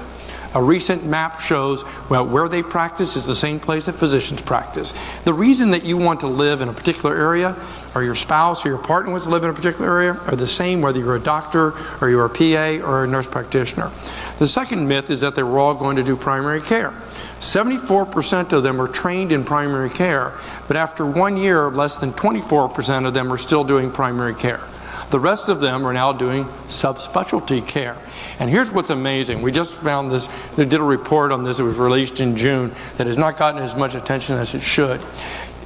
A recent map shows where they practice is the same place that physicians practice. The reason that you want to live in a particular area, or your spouse or your partner wants to live in a particular area, are the same whether you're a doctor or you're a PA or a nurse practitioner. The second myth is that they were all going to do primary care. 74% of them are trained in primary care, but after 1 year, less than 24% of them are still doing primary care. The rest of them are now doing subspecialty care. And here's what's amazing. We just found this, they did a report on this, it was released in June, that has not gotten as much attention as it should.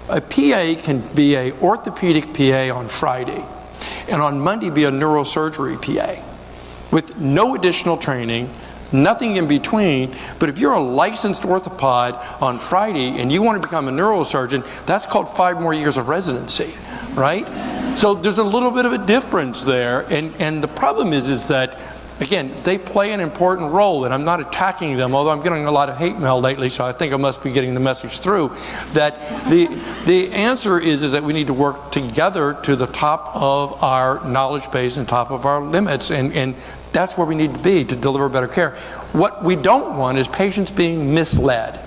A PA can be an orthopedic PA on Friday, and on Monday be a neurosurgery PA with no additional training, nothing in between. But if you're a licensed orthopod on Friday and you want to become a neurosurgeon, that's called 5 more years of residency, right? So there's a little bit of a difference there, and the problem is that, again, they play an important role, and I'm not attacking them, although I'm getting a lot of hate mail lately, so I think I must be getting the message through, that the answer is that we need to work together to the top of our knowledge base and top of our limits, and that's where we need to be to deliver better care. What we don't want is patients being misled.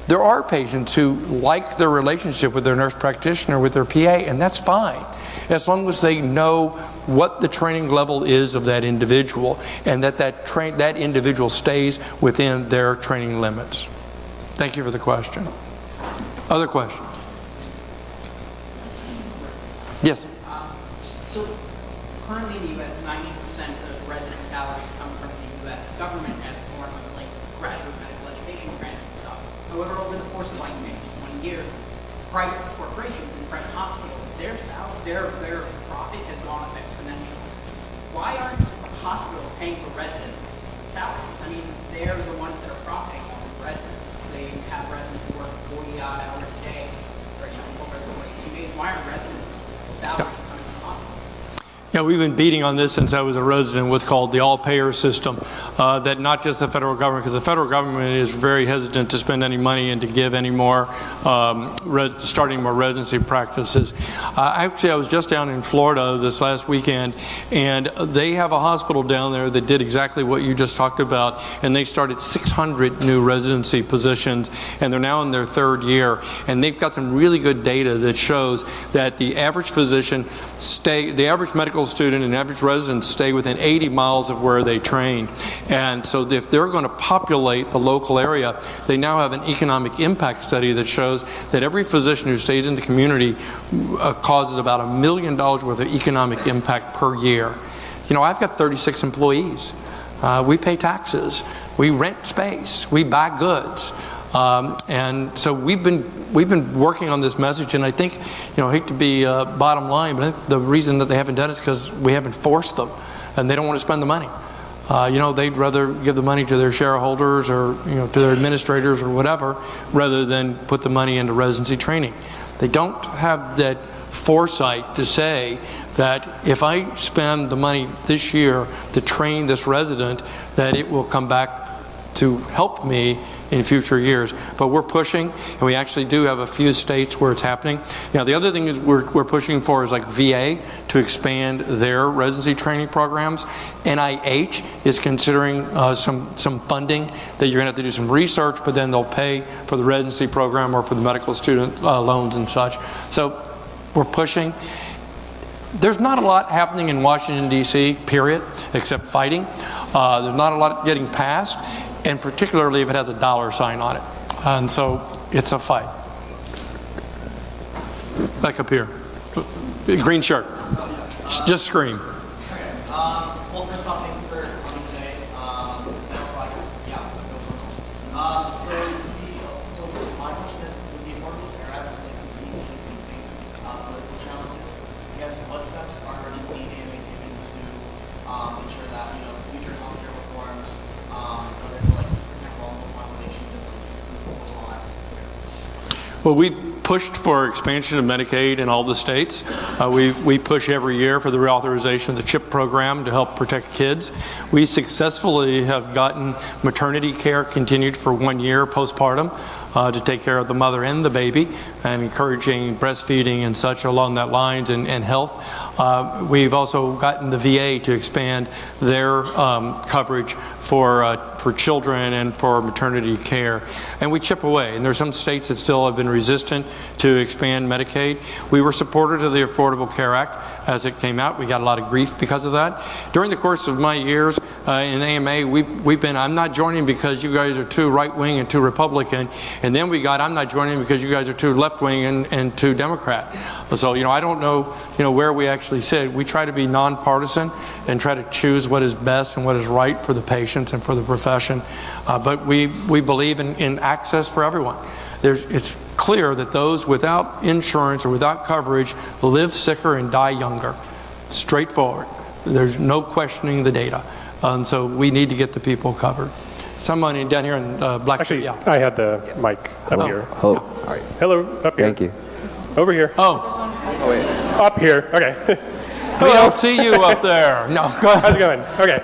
There are patients who like their relationship with their nurse practitioner, with their PA, and that's fine, as long as they know what the training level is of that individual, and that individual stays within their training limits. Thank you for the question. Other questions? Yes? So currently in the U.S., 90% of resident salaries come from the U.S. government as a form of like graduate medical education grants and stuff. However, over the course of like maybe 20 years, private corporations and private hospitals, their profit has gone up exponentially. Why aren't hospitals paying for residents' salaries? I mean, they're the ones that are profiting on residents. They have residents work 40-odd hours a day, or over the course of 2 days. Why aren't residents' salaries coming from hospitals? Yeah, we've been beating on this since I was a resident, what's called the all-payer system, that not just the federal government, because the federal government is very hesitant to spend any money and to give any more, starting more residency practices. Actually, I was just down in Florida this last weekend, and they have a hospital down there that did exactly what you just talked about, and they started 600 new residency positions, and they're now in their 3rd year, and they've got some really good data that shows that the average physician the average medical student and average resident stay within 80 miles of where they train. And so if they're going to populate the local area, they now have an economic impact study that shows that every physician who stays in the community causes about $1 million worth of economic impact per year. You know, I've got 36 employees. We pay taxes. We rent space. We buy goods. And so we've been working on this message, and I think, I hate to be bottom line, but I think the reason that they haven't done it is because we haven't forced them, and they don't want to spend the money. They'd rather give the money to their shareholders or to their administrators or whatever, rather than put the money into residency training. They don't have that foresight to say that if I spend the money this year to train this resident, that it will come back to help me in future years. But we're pushing, and we actually do have a few states where it's happening. Now, the other thing is we're pushing for is like VA to expand their residency training programs. NIH is considering some funding that you're going to have to do some research, but then they'll pay for the residency program or for the medical student loans and such. So we're pushing. There's not a lot happening in Washington, D.C., period, except fighting. There's not a lot getting passed, and particularly if it has a dollar sign on it. And so it's a fight. Back up here. Green shirt. Just scream. Well, first off, thank you for coming today. So my question is, with the Affordable Care Act, facing political challenges, I guess what steps are being taken to ensure that future healthcare reforms protect vulnerable populations and improve all aspects of care? Well, we pushed for expansion of Medicaid in all the states. We push every year for the reauthorization of the CHIP program to help protect kids. We successfully have gotten maternity care continued for 1 year postpartum to take care of the mother and the baby, and encouraging breastfeeding and such along that lines and health. We've also gotten the VA to expand their coverage for children and for maternity care. And we chip away, and there's some states that still have been resistant to expand Medicaid. We were supporters of the Affordable Care Act as it came out. We got a lot of grief because of that. During the course of my years in AMA, I'm not joining because you guys are too right-wing and too Republican, and then we got, I'm not joining because you guys are too left-wing and too Democrat. So, I don't know, where we actually sit. We try to be nonpartisan and try to choose what is best and what is right for the patients and for the profession. But we believe in access for everyone. It's clear that those without insurance or without coverage live sicker and die younger. Straightforward. There's no questioning the data. And so we need to get the people covered. Someone down here in Black. Actually, yeah. I had the mic up here. Oh, all right. Hello, up here. Thank you. Over here. Oh, wait. Up here. Okay. We don't see you up there. No, go ahead. How's it going? Okay.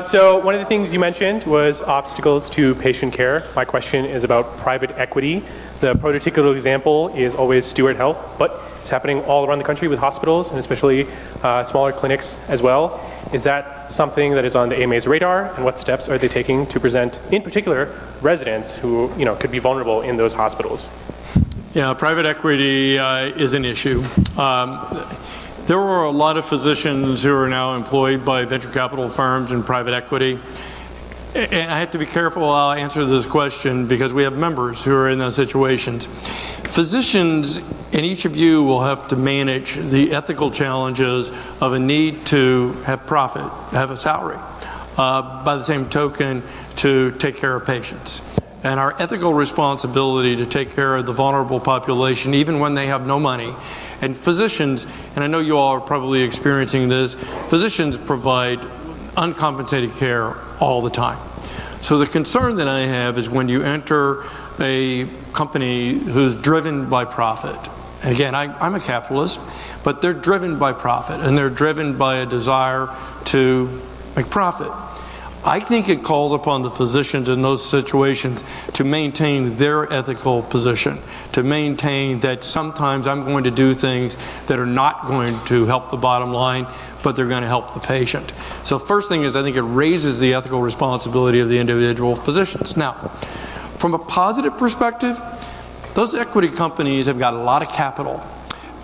So one of the things you mentioned was obstacles to patient care. My question is about private equity. The prototypical example is always Steward Health, but it's happening all around the country with hospitals and especially smaller clinics as well. Is that something that is on the AMA's radar, and what steps are they taking to present, in particular, residents who could be vulnerable in those hospitals? Yeah, private equity is an issue. There are a lot of physicians who are now employed by venture capital firms and private equity. And I have to be careful how I answer this question because we have members who are in those situations. Physicians, and each of you will have to manage the ethical challenges of a need to have profit, have a salary. By the same token, to take care of patients. And our ethical responsibility to take care of the vulnerable population, even when they have no money. And physicians, and I know you all are probably experiencing this, physicians provide uncompensated care all the time. So the concern that I have is when you enter a company who's driven by profit, and again, I'm a capitalist, but they're driven by profit, and they're driven by a desire to make profit. I think it calls upon the physicians in those situations to maintain their ethical position, to maintain that sometimes I'm going to do things that are not going to help the bottom line, but they're going to help the patient. So first thing is I think it raises the ethical responsibility of the individual physicians. Now, from a positive perspective, those equity companies have got a lot of capital.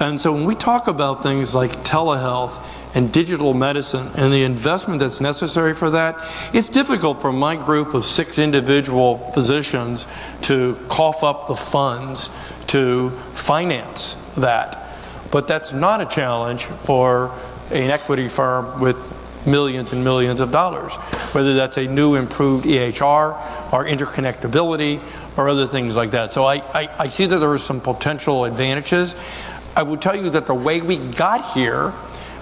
And so when we talk about things like telehealth and digital medicine and the investment that's necessary for that, it's difficult for my group of 6 individual physicians to cough up the funds to finance that. But that's not a challenge for an equity firm with millions and millions of dollars, whether that's a new improved EHR or interconnectability or other things like that. So I see that there are some potential advantages. I would tell you that the way we got here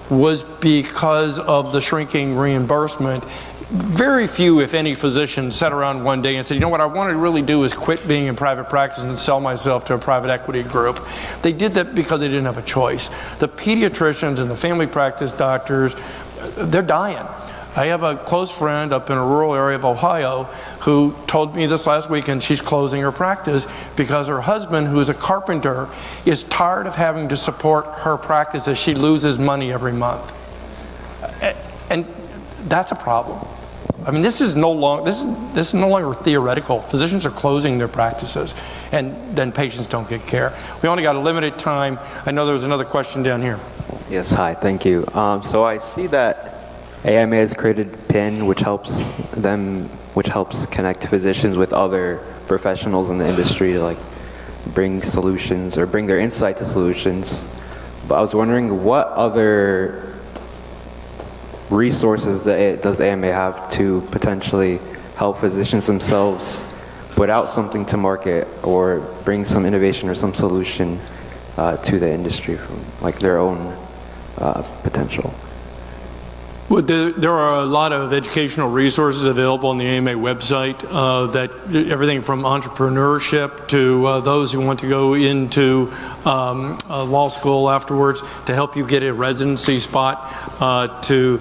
was because of the shrinking reimbursement. Very few, if any, physicians sat around one day and said, you know what I want to really do is quit being in private practice and sell myself to a private equity group. They did that because they didn't have a choice. The pediatricians and the family practice doctors, they're dying. I have a close friend up in a rural area of Ohio who told me this last weekend she's closing her practice because her husband, who is a carpenter, is tired of having to support her practice as she loses money every month. And that's a problem. I mean, this is no longer theoretical. Physicians are closing their practices, and then patients don't get care. We only got a limited time. I know there was another question down here. Yes, hi, thank you. So I see that AMA has created PIN, which helps connect physicians with other professionals in the industry to like bring solutions or bring their insight to solutions. But I was wondering what other resources does AMA have to potentially help physicians themselves put out something to market or bring some innovation or some solution to the industry from like their own potential? Well, there are a lot of educational resources available on the AMA website that everything from entrepreneurship to those who want to go into law school afterwards to help you get a residency spot to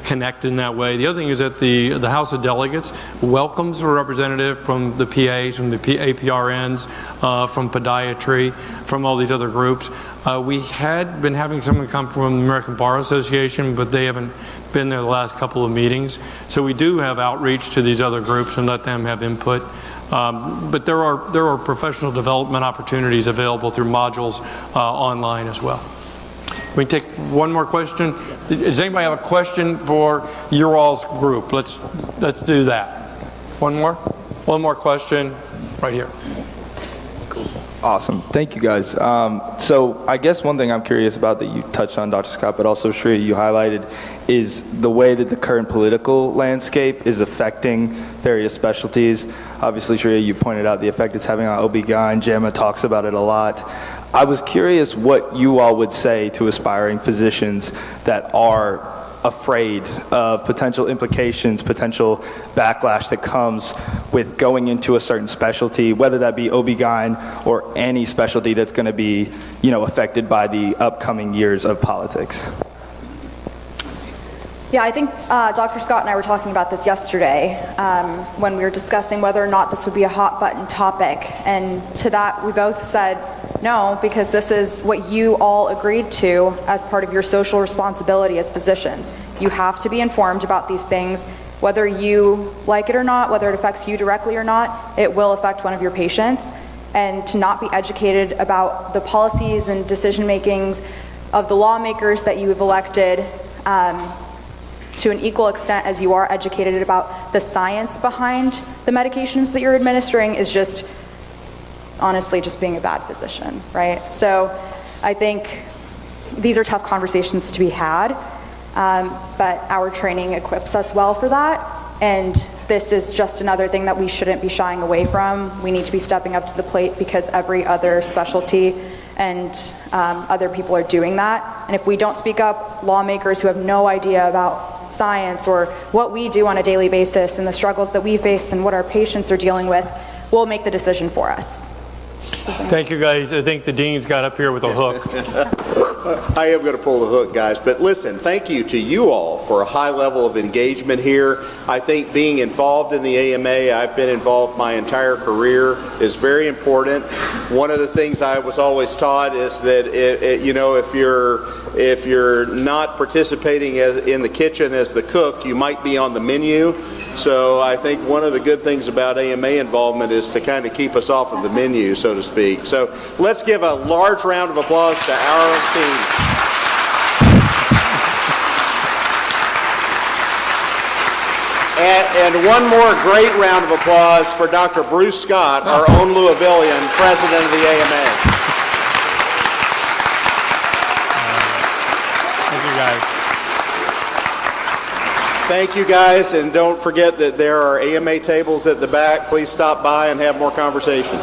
connect in that way. The other thing is that the House of Delegates welcomes a representative from the PAs, from the APRNs, from podiatry, from all these other groups. We had been having someone come from the American Bar Association, but they haven't been there the last couple of meetings. So we do have outreach to these other groups and let them have input. But there are professional development opportunities available through modules online as well. We take one more question. Does anybody have a question for your all's group? Let's do that. One more question right here. Awesome. Thank you, guys. So I guess one thing I'm curious about that you touched on, Dr. Scott, but also Shreya, you highlighted, is the way that the current political landscape is affecting various specialties. Obviously, Shreya, you pointed out the effect it's having on OB-GYN. JAMA talks about it a lot. I was curious what you all would say to aspiring physicians that are afraid of potential implications, potential backlash that comes with going into a certain specialty, whether that be OB-GYN or any specialty that's going to be, affected by the upcoming years of politics. Yeah, I think Dr. Scott and I were talking about this yesterday when we were discussing whether or not this would be a hot button topic. And to that, we both said no, because this is what you all agreed to as part of your social responsibility as physicians. You have to be informed about these things, whether you like it or not, whether it affects you directly or not, it will affect one of your patients. And to not be educated about the policies and decision makings of the lawmakers that you have elected to an equal extent as you are educated about the science behind the medications that you're administering is just, honestly, just being a bad physician, right? So I think these are tough conversations to be had, but our training equips us well for that, and this is just another thing that we shouldn't be shying away from. We need to be stepping up to the plate because every other specialty and other people are doing that. And if we don't speak up, lawmakers who have no idea about science or what we do on a daily basis and the struggles that we face and what our patients are dealing with will make the decision for us. Thank you, guys. I think the dean's got up here with a hook. I am going to pull the hook, guys. But listen, thank you to you all for a high level of engagement here. I think being involved in the AMA, I've been involved my entire career, is very important. One of the things I was always taught is that if you're not participating in the kitchen as the cook, you might be on the menu. So I think one of the good things about AMA involvement is to kind of keep us off of the menu, so to speak. So let's give a large round of applause to our team. And one more great round of applause for Dr. Bruce Scott, our own Louisvillian, president of the AMA. Thank you, guys. Thank you, guys, and don't forget that there are AMA tables at the back. Please stop by and have more conversation.